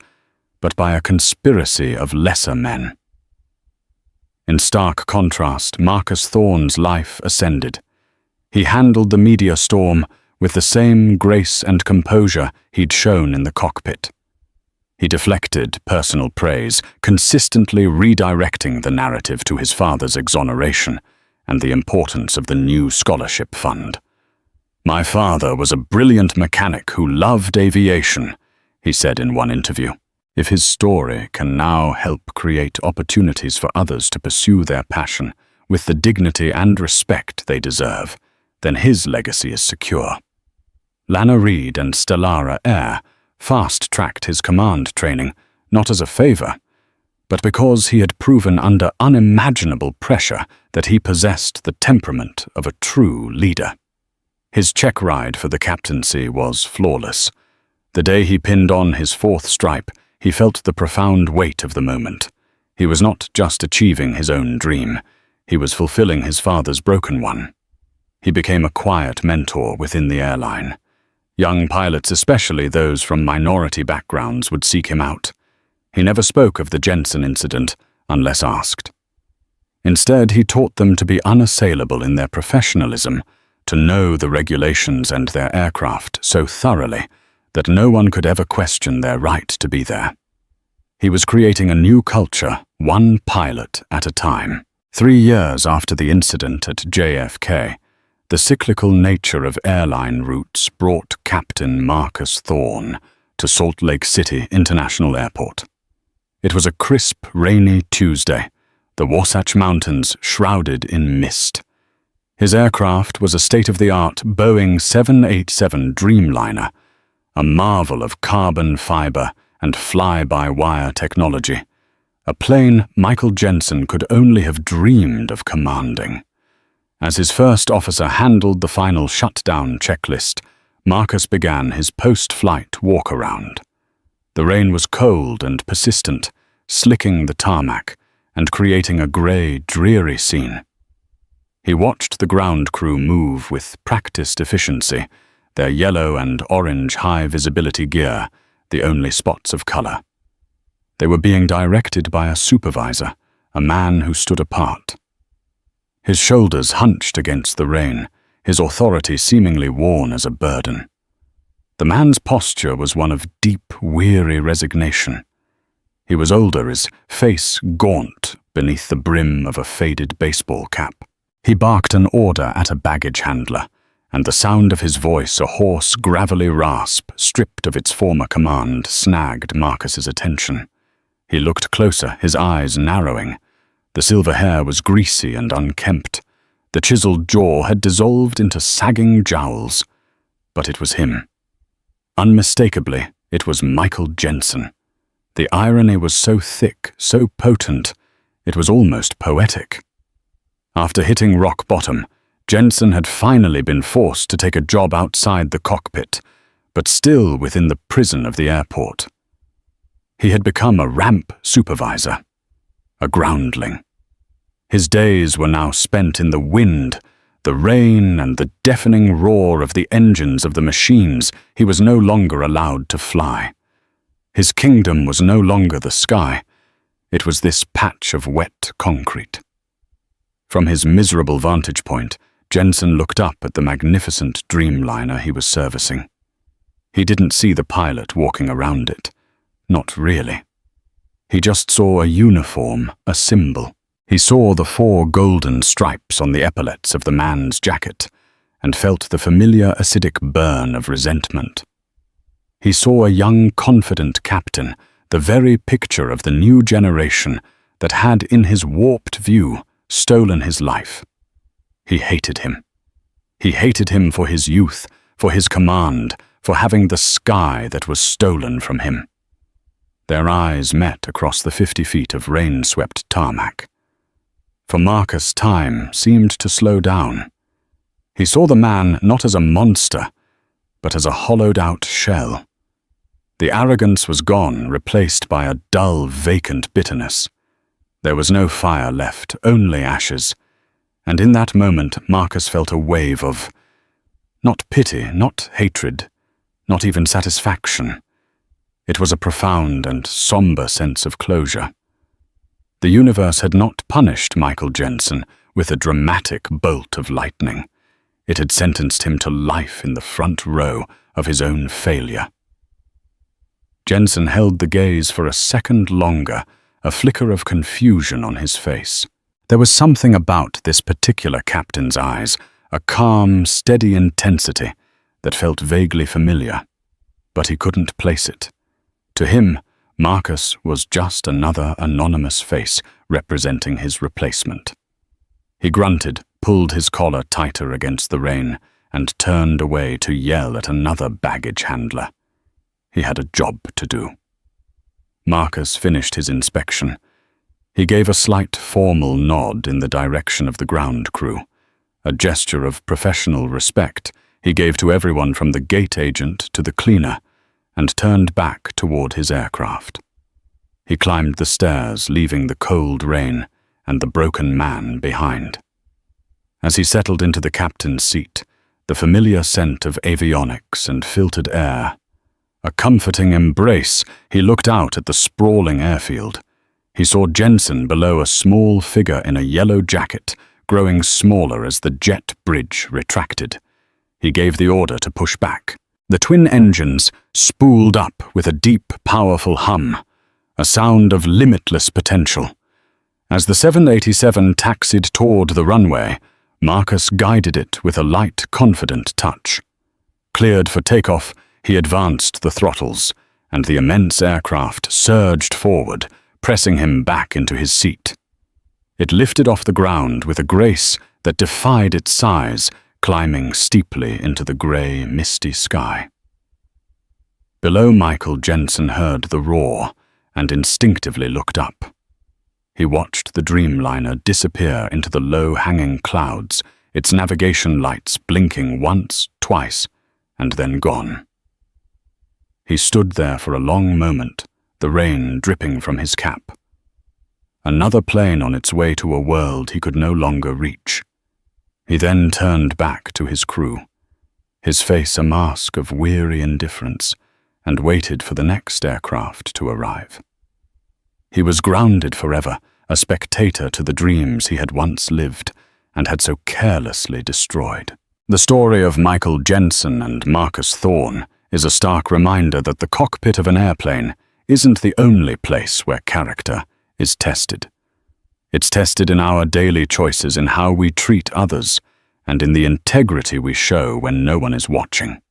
but by a conspiracy of lesser men. In stark contrast, Marcus Thorne's life ascended. He handled the media storm with the same grace and composure he'd shown in the cockpit. He deflected personal praise, consistently redirecting the narrative to his father's exoneration and the importance of the new scholarship fund. "My father was a brilliant mechanic who loved aviation," he said in one interview. If his story can now help create opportunities for others to pursue their passion with the dignity and respect they deserve, then his legacy is secure. Lana Reed and Stellara Air fast-tracked his command training, not as a favor, but because he had proven under unimaginable pressure that he possessed the temperament of a true leader. His check ride for the captaincy was flawless. The day he pinned on his 4th stripe, he felt the profound weight of the moment. He was not just achieving his own dream, he was fulfilling his father's broken one. He became a quiet mentor within the airline. Young pilots, especially those from minority backgrounds, would seek him out. He never spoke of the Jensen incident unless asked. Instead, he taught them to be unassailable in their professionalism, to know the regulations and their aircraft so thoroughly that no one could ever question their right to be there. He was creating a new culture, one pilot at a time. 3 years after the incident at JFK, the cyclical nature of airline routes brought Captain Marcus Thorne to Salt Lake City International Airport. It was a crisp, rainy Tuesday, the Wasatch Mountains shrouded in mist. His aircraft was a state-of-the-art Boeing 787 Dreamliner, a marvel of carbon fiber and fly-by-wire technology, a plane Michael Jensen could only have dreamed of commanding. As his first officer handled the final shutdown checklist, Marcus began his post-flight walk-around. The rain was cold and persistent, slicking the tarmac and creating a grey, dreary scene. He watched the ground crew move with practiced efficiency, their yellow and orange high-visibility gear the only spots of color. They were being directed by a supervisor, a man who stood apart. His shoulders hunched against the rain, his authority seemingly worn as a burden. The man's posture was one of deep, weary resignation. He was older, his face gaunt beneath the brim of a faded baseball cap. He barked an order at a baggage handler, and the sound of his voice, a hoarse, gravelly rasp, stripped of its former command, snagged Marcus's attention. He looked closer, his eyes narrowing. The silver hair was greasy and unkempt. The chiseled jaw had dissolved into sagging jowls. But it was him. Unmistakably, it was Michael Jensen. The irony was so thick, so potent, It was almost poetic. After hitting rock bottom, Jensen had finally been forced to take a job outside the cockpit, but still within the prison of the airport. He had become a ramp supervisor, a groundling. His days were now spent in the wind, the rain, and the deafening roar of the engines of the machines he was no longer allowed to fly. His kingdom was no longer the sky. It was this patch of wet concrete. From his miserable vantage point, Jensen looked up at the magnificent Dreamliner he was servicing. He didn't see the pilot walking around it. Not really. He just saw a uniform, a symbol. He saw the 4 golden stripes on the epaulets of the man's jacket and felt the familiar acidic burn of resentment. He saw a young, confident captain, the very picture of the new generation that had, in his warped view, stolen his life. He hated him. He hated him for his youth, for his command, for having the sky that was stolen from him. Their eyes met across the 50 feet of rain-swept tarmac. For Marcus, time seemed to slow down. He saw the man not as a monster, but as a hollowed-out shell. The arrogance was gone, replaced by a dull, vacant bitterness. There was no fire left, only ashes, and in that moment Marcus felt a wave of, not pity, not hatred, not even satisfaction. It was a profound and somber sense of closure. The universe had not punished Michael Jensen with a dramatic bolt of lightning. It had sentenced him to life in the front row of his own failure. Jensen held the gaze for a second longer, a flicker of confusion on his face. There was something about this particular captain's eyes, a calm, steady intensity that felt vaguely familiar, but he couldn't place it. To him, Marcus was just another anonymous face representing his replacement. He grunted, pulled his collar tighter against the rain, and turned away to yell at another baggage handler. He had a job to do. Marcus finished his inspection. He gave a slight formal nod in the direction of the ground crew, a gesture of professional respect he gave to everyone from the gate agent to the cleaner, and turned back toward his aircraft. He climbed the stairs, leaving the cold rain and the broken man behind. As he settled into the captain's seat, the familiar scent of avionics and filtered air, a comforting embrace, he looked out at the sprawling airfield. He saw Jensen below a small figure in a yellow jacket, growing smaller as the jet bridge retracted. He gave the order to push back. The twin engines spooled up with a deep, powerful hum, a sound of limitless potential. As the 787 taxied toward the runway, Marcus guided it with a light, confident touch. Cleared for takeoff, he advanced the throttles, and the immense aircraft surged forward, pressing him back into his seat. It lifted off the ground with a grace that defied its size, climbing steeply into the gray, misty sky. Below Michael, Jensen heard the roar and instinctively looked up. He watched the Dreamliner disappear into the low-hanging clouds, its navigation lights blinking once, twice, and then gone. He stood there for a long moment, the rain dripping from his cap. Another plane on its way to a world he could no longer reach. He then turned back to his crew, his face a mask of weary indifference, and waited for the next aircraft to arrive. He was grounded forever, a spectator to the dreams he had once lived and had so carelessly destroyed. The story of Michael Jensen and Marcus Thorne is a stark reminder that the cockpit of an airplane isn't the only place where character is tested. It's tested in our daily choices, in how we treat others, and in the integrity we show when no one is watching.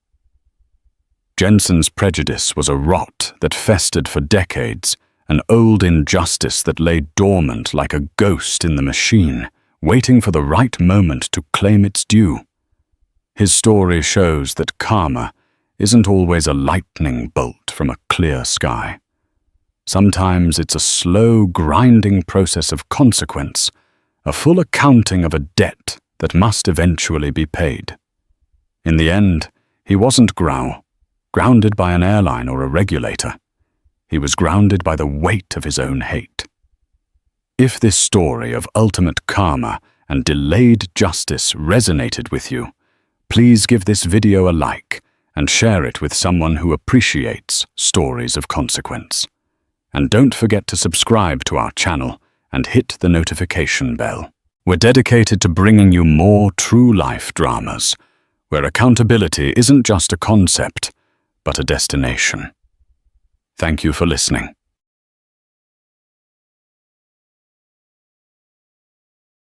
Jensen's prejudice was a rot that festered for decades, an old injustice that lay dormant like a ghost in the machine, waiting for the right moment to claim its due. His story shows that karma isn't always a lightning bolt from a clear sky. Sometimes it's a slow, grinding process of consequence, a full accounting of a debt that must eventually be paid. In the end, he wasn't grounded by an airline or a regulator. He was grounded by the weight of his own hate. If this story of ultimate karma and delayed justice resonated with you, please give this video a like and share it with someone who appreciates stories of consequence. And don't forget to subscribe to our channel and hit the notification bell. We're dedicated to bringing you more true-life dramas, where accountability isn't just a concept, but a destination. Thank you for listening.